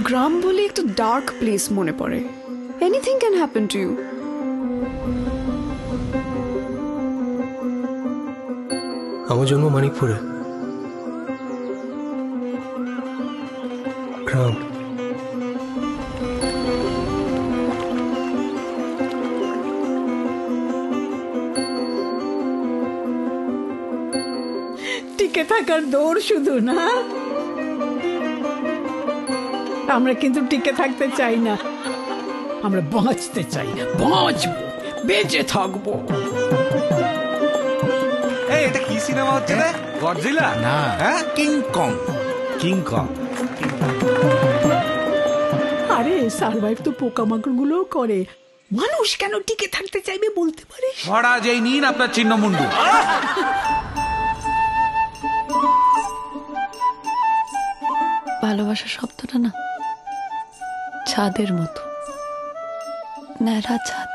গ্রাম বলে একটু dark place মনে পড়ে। Anything can happen to you. আমার জন্ম মানিকপুরে, গ্রাম। টিকে থাকার দৌড় শুধু না, আমরা কিন্তু টিকে থাকতে চাই না, আমরা বাঁচতে চাই। বাঁচবো, বেঁচে থাকবো। এই এটা কি সিনেমা হচ্ছে রে? গডজিলা না, হ্যাঁ, কিং কং। King Kong. আরে সার্ভাইভ তো পোকামাকড় গুলোও করে, মানুষ কেন টিকে থাকতে চাইবে বলতে পারে? ছড়া যেই নিন আপনার চিহ্ন মুন্ডু। ভালোবাসা শব্দটা না ছাদের মতো, ন্যাড়া ছাদ,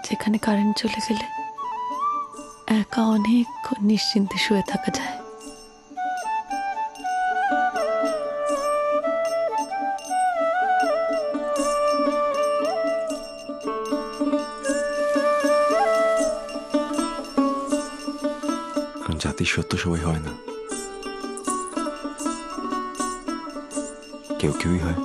যেখানে কারেন্ট চলে গেলে একা অনেকক্ষণ নিশ্চিন্তে শুয়ে থাকা যায়। জাতির সত্য সবাই হয় না, কেউ কেউই হয়।